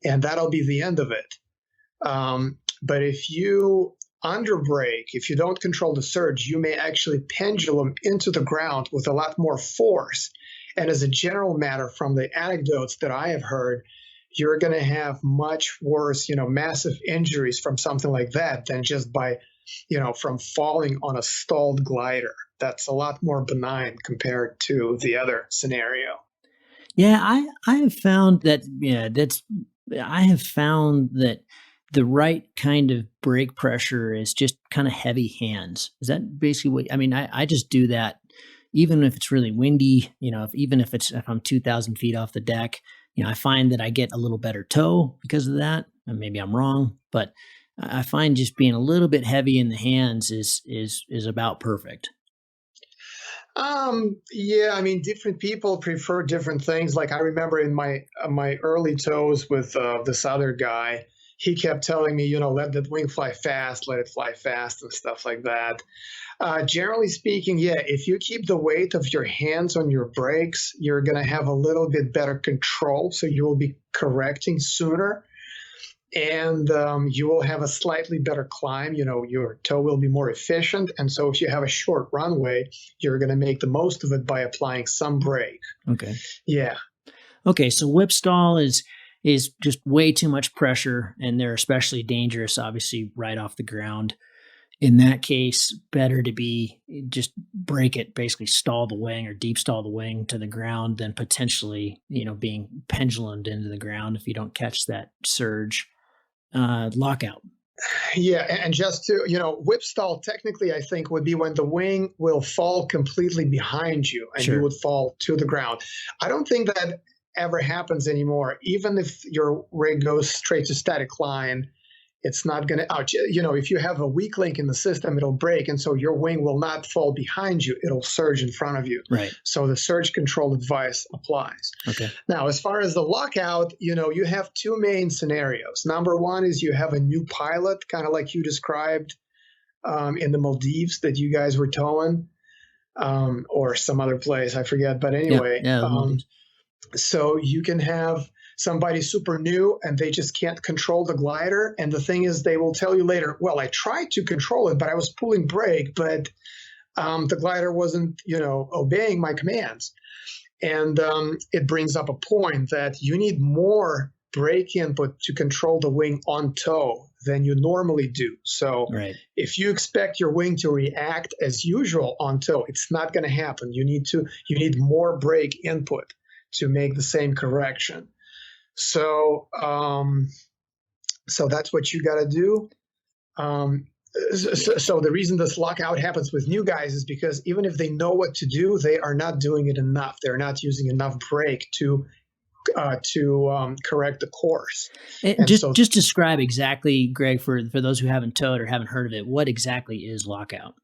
and that'll be the end of it. But if you under brake, if you don't control the surge, you may actually pendulum into the ground with a lot more force. And as a general matter, from the anecdotes that I have heard, you're going to have much worse, massive injuries from something like that than just by, from falling on a stalled glider. That's a lot more benign compared to the other scenario. Yeah, I have found that, I have found that the right kind of brake pressure is just kind of heavy hands. Is that basically what, I just do that even if it's really windy, even if I'm 2,000 feet off the deck. I find that I get a little better tow because of that. And maybe I'm wrong, but I find just being a little bit heavy in the hands is about perfect. Yeah, different people prefer different things. Like I remember in my early tows with this other guy, he kept telling me, let that wing fly fast, let it fly fast and stuff like that. Generally speaking, yeah, if you keep the weight of your hands on your brakes, you're going to have a little bit better control. So you will be correcting sooner, and you will have a slightly better climb. Your tow will be more efficient. And so if you have a short runway, you're going to make the most of it by applying some brake. Okay. Yeah. Okay. So whip stall is just way too much pressure, and they're especially dangerous, obviously, right off the ground. In that case, better to be just break it, basically stall the wing or deep stall the wing to the ground than potentially, being pendulumed into the ground if you don't catch that surge. Lockout. Yeah, and just to, whip stall technically I think would be when the wing will fall completely behind you and Sure. You would fall to the ground. I don't think that ever happens anymore. Even if your rig goes straight to static line, it's not going to, if you have a weak link in the system, it'll break. And so your wing will not fall behind you. It'll surge in front of you. Right. So the surge control advice applies. Okay. Now, as far as the lockout, you have two main scenarios. Number one is you have a new pilot, kind of like you described in the Maldives that you guys were towing, or some other place, I forget. But anyway, so you can have somebody super new and they just can't control the glider. And the thing is, they will tell you later, well, I tried to control it, but I was pulling brake, but the glider wasn't, obeying my commands. And it brings up a point that you need more brake input to control the wing on tow than you normally do. So If you expect your wing to react as usual on tow, it's not going to happen. You need more brake input to make the same correction. So that's what you got to do. So the reason this lockout happens with new guys is because even if they know what to do, they are not doing it enough. They're not using enough brake to correct the course. And just describe exactly, Greg, for those who haven't towed or haven't heard of it, what exactly is lockout?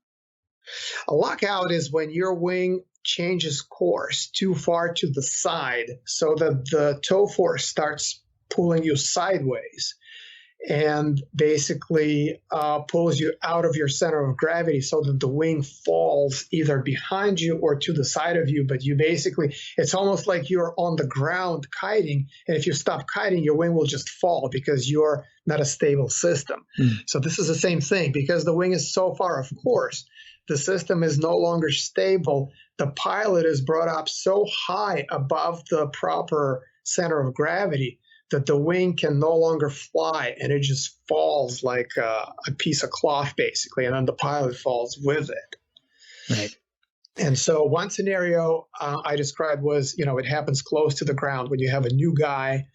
A lockout is when your wing changes course too far to the side so that the tow force starts pulling you sideways and basically pulls you out of your center of gravity so that the wing falls either behind you or to the side of you. But it's almost like you're on the ground kiting. And if you stop kiting, your wing will just fall because you're not a stable system. So this is the same thing. Because the wing is so far off course, the system is no longer stable. The pilot is brought up so high above the proper center of gravity that the wing can no longer fly, and it just falls like a piece of cloth, basically, and then the pilot falls with it. Right. And so one scenario I described was, it happens close to the ground when you have a new guy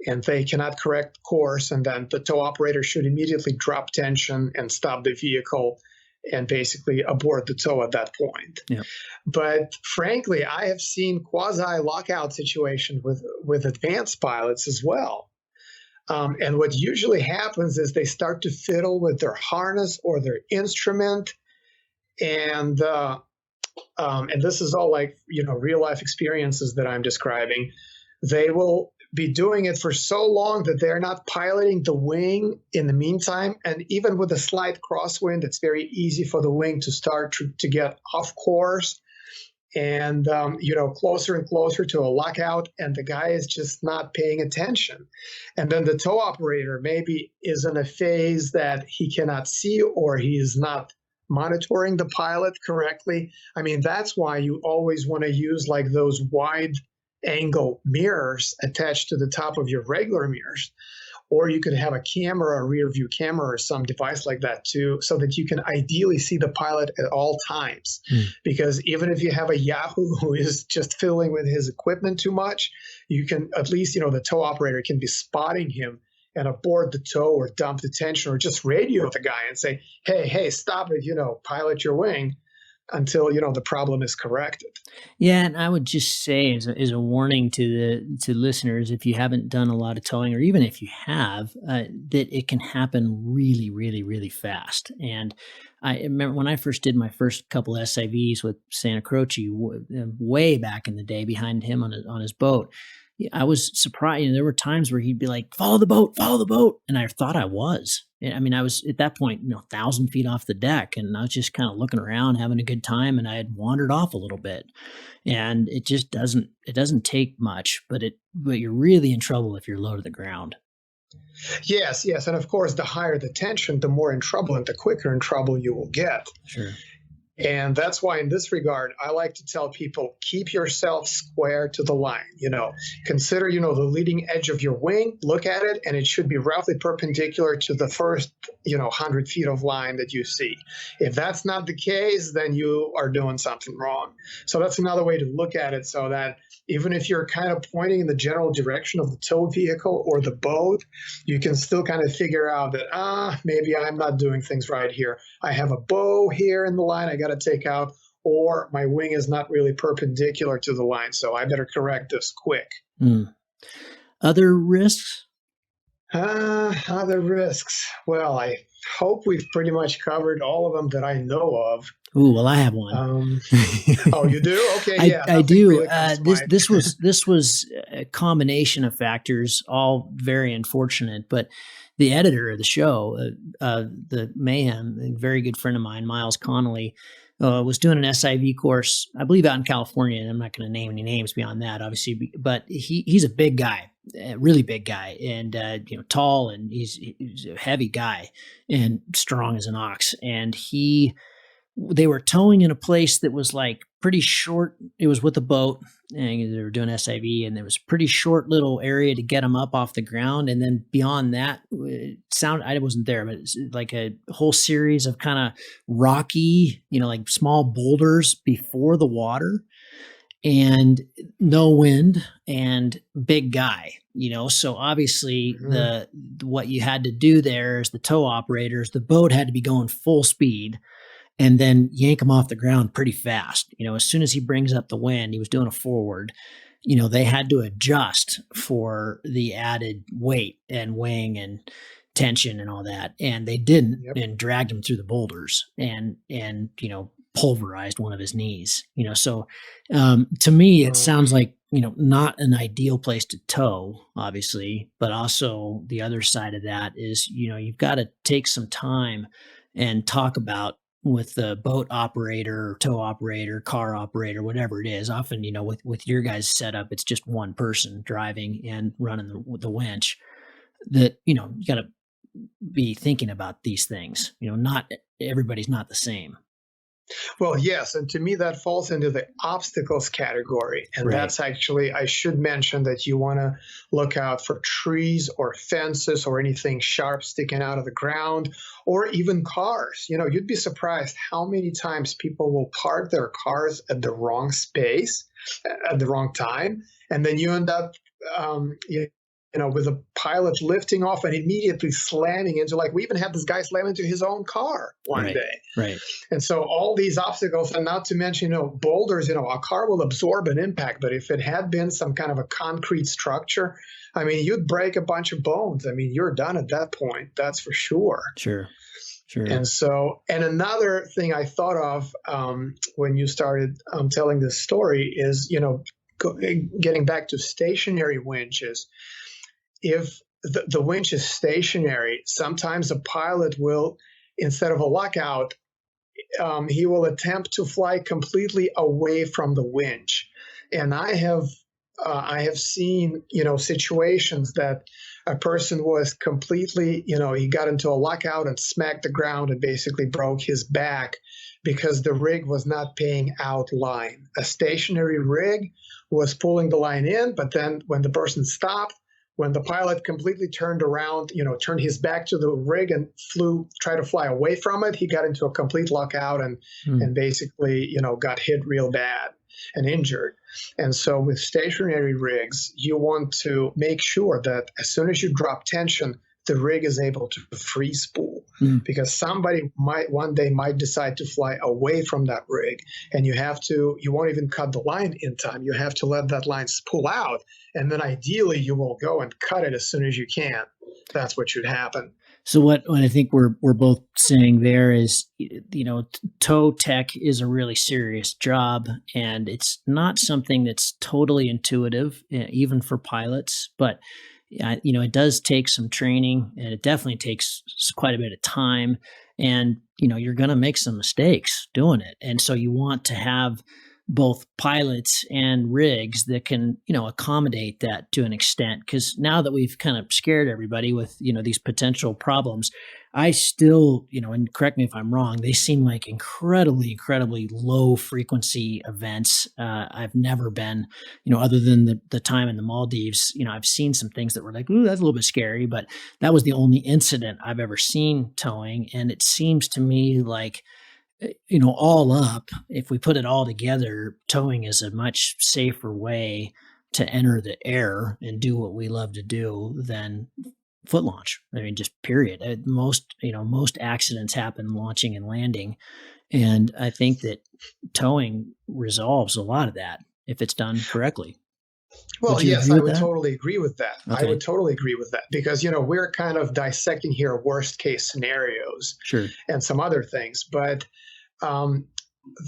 and they cannot correct course, and then the tow operator should immediately drop tension and stop the vehicle and basically abort the tow at that point. Yeah. But frankly, I have seen quasi lockout situations with advanced pilots as well. And what usually happens is they start to fiddle with their harness or their instrument, and this is all like, real life experiences that I'm describing. They will be doing it for so long that they're not piloting the wing in the meantime. And even with a slight crosswind, it's very easy for the wing to start to get off course and, closer and closer to a lockout. And the guy is just not paying attention. And then the tow operator maybe is in a phase that he cannot see, or he is not monitoring the pilot correctly. I mean, that's why you always want to use like those wide angle mirrors attached to the top of your regular mirrors. Or you could have a camera, a rear view camera, or some device like that too, so that you can ideally see the pilot at all times. Because even if you have a Yahoo who is just fiddling with his equipment too much, you can at least, the tow operator can be spotting him and abort the tow or dump the tension, or just radio the guy and say, hey, stop it, pilot your wing until, the problem is corrected. Yeah, and I would just say as a warning to listeners, if you haven't done a lot of towing, or even if you have, that it can happen really, really, really fast. And I remember when I first did my first couple SIVs with Santa Croce way back in the day behind him on his boat, I was surprised. There were times where he'd be like, follow the boat. And I thought I was. I mean, I was at that point, 1,000 feet off the deck, and I was just kind of looking around, having a good time, and I had wandered off a little bit. And it just doesn't take much, but you're really in trouble if you're low to the ground. Yes. And of course, the higher the tension, the more in trouble and the quicker in trouble you will get. Sure. And that's why in this regard, I like to tell people, keep yourself square to the line. Consider, the leading edge of your wing, look at it, and it should be roughly perpendicular to the first, 100 feet of line that you see. If that's not the case, then you are doing something wrong. So that's another way to look at it, so that even if you're kind of pointing in the general direction of the tow vehicle or the boat, you can still kind of figure out that, maybe I'm not doing things right here. I have a bow here in the line I got to take out, or my wing is not really perpendicular to the line, so I better correct this quick. Other risks? Other risks. Well, I hope we've pretty much covered all of them that I know of. Ooh, well, I have one. Oh, you do? Okay, yeah. I do. Really This was a combination of factors, all very unfortunate. But the editor of the show, the Mayhem, a very good friend of mine, Miles Connolly, was doing an SIV course, I believe, out in California. And I'm not going to name any names beyond that, obviously. But he's a big guy, a really big guy, and tall, and he's a heavy guy and strong as an ox. And they were towing in a place that was like pretty short. It was with a boat, and they were doing SIV, and there was a pretty short little area to get them up off the ground. And then beyond that, I wasn't there, but it's like a whole series of kind of rocky, like small boulders before the water, and no wind, and big guy, so obviously what you had to do there is the tow operators, the boat had to be going full speed, and then yank him off the ground pretty fast. As soon as he brings up the wind, he was doing a forward, they had to adjust for the added weight and wing and tension and all that. And they didn't, and dragged him through the boulders and pulverized one of his knees, So to me, it sounds like, not an ideal place to tow, obviously, but also the other side of that is, you've got to take some time and talk about with the boat operator, tow operator, car operator, whatever it is. Often, with your guys' setup, it's just one person driving and running the winch. That, you got to be thinking about these things. Not everybody's not the same. Well, yes. And to me, that falls into the obstacles category. And that's actually, I should mention that you want to look out for trees or fences or anything sharp sticking out of the ground, or even cars. You'd be surprised how many times people will park their cars at the wrong space at the wrong time. And then you end up, with the pilot lifting off and immediately slamming into, like, we even had this guy slam into his own car one day. Right. And so all these obstacles, and not to mention, boulders, a car will absorb an impact, but if it had been some kind of a concrete structure, I mean, you'd break a bunch of bones. I mean, you're done at that point. That's for sure. Sure. And so, and another thing I thought of when you started telling this story is, getting back to stationary winches. If the winch is stationary, sometimes a pilot will, instead of a lockout, he will attempt to fly completely away from the winch. And I have seen, situations that a person was completely, he got into a lockout and smacked the ground and basically broke his back because the rig was not paying out line. A stationary rig was pulling the line in, but then when the person stopped, when the pilot completely turned around, turned his back to the rig and tried to fly away from it, he got into a complete lockout and basically, got hit real bad and injured. And so with stationary rigs, you want to make sure that as soon as you drop tension, the rig is able to free spool, because somebody one day might decide to fly away from that rig, and you won't even cut the line in time. You have to let that line spool out, and then ideally you will go and cut it as soon as you can. That's what should happen. So what I think we're both saying there is, tow tech is a really serious job, and it's not something that's totally intuitive, even for pilots, but it does take some training, and it definitely takes quite a bit of time, and you're going to make some mistakes doing it. And so you want to have both pilots and rigs that can, accommodate that to an extent. Because now that we've kind of scared everybody with, these potential problems, I still, and correct me if I'm wrong, they seem like incredibly, incredibly low frequency events. I've never been, other than the time in the Maldives, I've seen some things that were like, ooh, that's a little bit scary, but that was the only incident I've ever seen towing. And it seems to me like, all up, if we put it all together, towing is a much safer way to enter the air and do what we love to do than foot launch. I mean, just period. Most accidents happen launching and landing. And I think that towing resolves a lot of that if it's done correctly. Well, yes, I would totally agree with that. Okay. I would totally agree with that because, we're kind of dissecting here worst case scenarios and some other things. But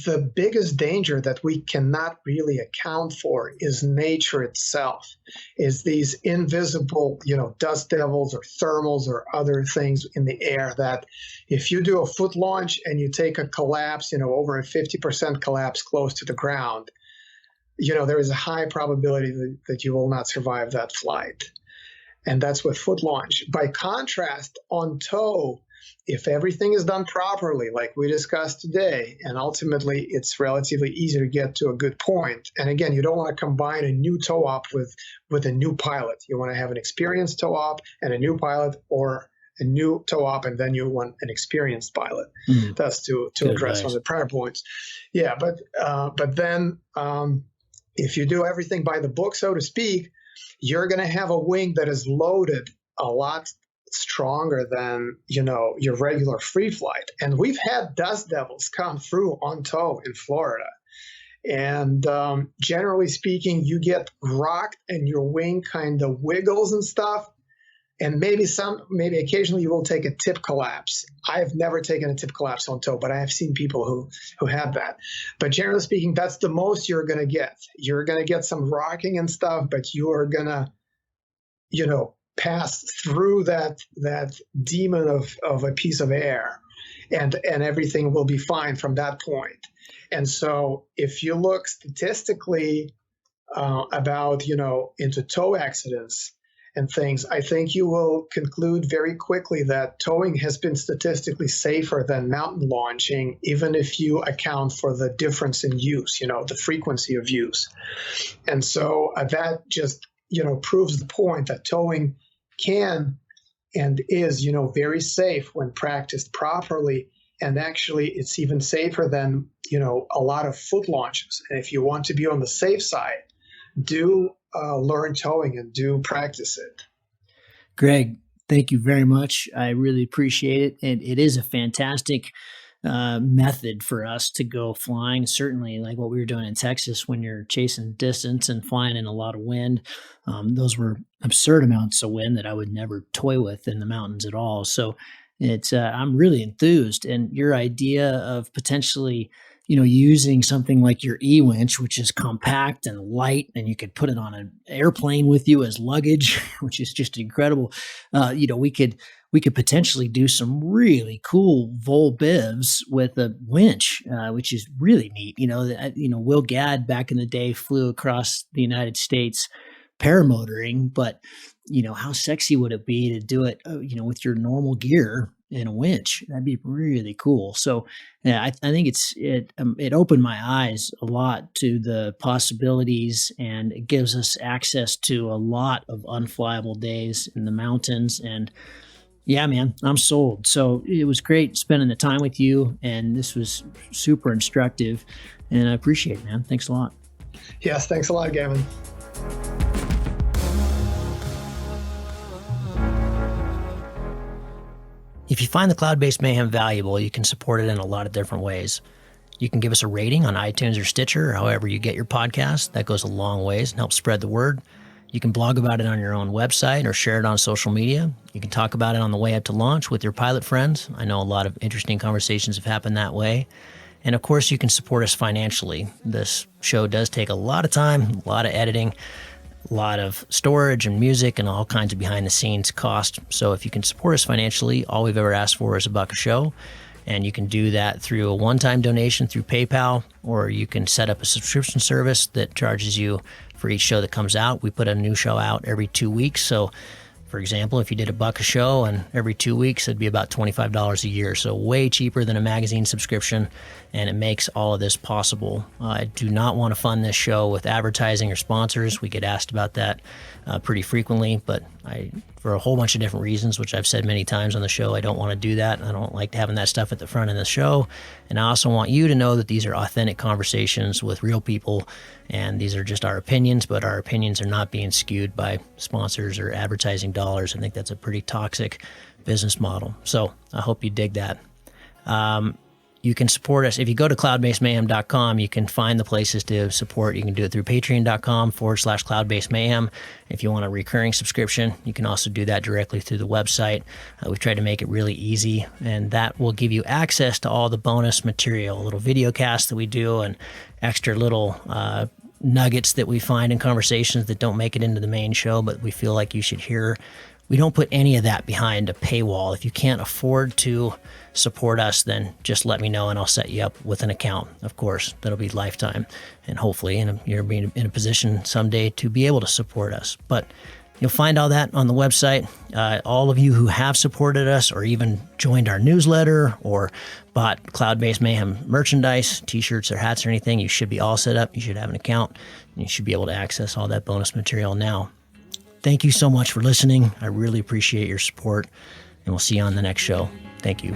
the biggest danger that we cannot really account for is nature itself, is these invisible, dust devils or thermals or other things in the air that if you do a foot launch and you take a collapse, over a 50% collapse close to the ground, there is a high probability that you will not survive that flight. And that's with foot launch. By contrast, on tow, if everything is done properly, like we discussed today, and ultimately it's relatively easy to get to a good point. And again, you don't want to combine a new tow op with a new pilot. You want to have an experienced tow op and a new pilot, or a new tow op and then you want an experienced pilot. That's to address one of the prior points. Yeah, but then if you do everything by the book, so to speak, you're going to have a wing that is loaded a lot stronger than, your regular free flight. And we've had dust devils come through on tow in Florida. And generally speaking, you get rocked and your wing kind of wiggles and stuff. And maybe occasionally you will take a tip collapse. I've never taken a tip collapse on tow, but I have seen people who have that. But generally speaking, that's the most you're going to get. You're going to get some rocking and stuff, but you are going to, pass through that demon of a piece of air, and everything will be fine from that point. And so if you look statistically about, into tow accidents and things, I think you will conclude very quickly that towing has been statistically safer than mountain launching, even if you account for the difference in use, the frequency of use. And so that just, proves the point that towing can and is, very safe when practiced properly. And actually, it's even safer than, a lot of foot launches. And if you want to be on the safe side, do learn towing and do practice it. Greg, thank you very much. I really appreciate it. And it is a fantastic method for us to go flying. Certainly, like what we were doing in Texas when you're chasing distance and flying in a lot of wind. Those were absurd amounts of wind that I would never toy with in the mountains at all. So it's I'm really enthused. And your idea of potentially, using something like your e-winch, which is compact and light, and you could put it on an airplane with you as luggage, which is just incredible. We could potentially do some really cool vol bivs with a winch, which is really neat. Will Gadd back in the day flew across the United States paramotoring, but how sexy would it be to do it, with your normal gear in a winch? That'd be really cool. So yeah, I think it opened my eyes a lot to the possibilities, and it gives us access to a lot of unflyable days in the mountains. And yeah, man, I'm sold. So it was great spending the time with you, and this was super instructive, and I appreciate it, man. Thanks a lot. Yes, thanks a lot, Gavin. If you find the Cloudbase Mayhem valuable, you can support it in a lot of different ways. You can give us a rating on iTunes or Stitcher, or however you get your podcast. That goes a long ways and helps spread the word. You can blog about it on your own website or share it on social media. You can talk about it on the way up to launch with your pilot friends. I know a lot of interesting conversations have happened that way. And of course, you can support us financially. This show does take a lot of time, a lot of editing, a lot of storage and music and all kinds of behind the scenes cost. So if you can support us financially, all we've ever asked for is $1 a show. And you can do that through a one-time donation through PayPal, or you can set up a subscription service that charges you for each show that comes out. We put a new show out every 2 weeks. So for example, if you did $1 a show and every 2 weeks, it'd be about $25 a year. So way cheaper than a magazine subscription, and it makes all of this possible. I do not want to fund this show with advertising or sponsors. We get asked about that pretty frequently, but for a whole bunch of different reasons, which I've said many times on the show, I don't want to do that. I don't like having that stuff at the front of the show. And I also want you to know that these are authentic conversations with real people, and these are just our opinions, but our opinions are not being skewed by sponsors or advertising dollars. I think that's a pretty toxic business model. So I hope you dig that. You can support us. If you go to cloudbasemayhem.com, you can find the places to support. You can do it through patreon.com/cloudbasemayhem. If you want a recurring subscription, you can also do that directly through the website. We've tried to make it really easy, and that will give you access to all the bonus material, little video casts that we do, and extra little nuggets that we find in conversations that don't make it into the main show, but we feel like you should hear. We don't put any of that behind a paywall. If you can't afford to support us, then just let me know and I'll set you up with an account. Of course, that'll be lifetime, and hopefully you're being in a position someday to be able to support us. But you'll find all that on the website. All of you who have supported us or even joined our newsletter or bought Cloudbase Mayhem merchandise, t-shirts or hats or anything, you should be all set up. You should have an account, and you should be able to access all that bonus material now. Thank you so much for listening. I really appreciate your support, and we'll see you on the next show. Thank you.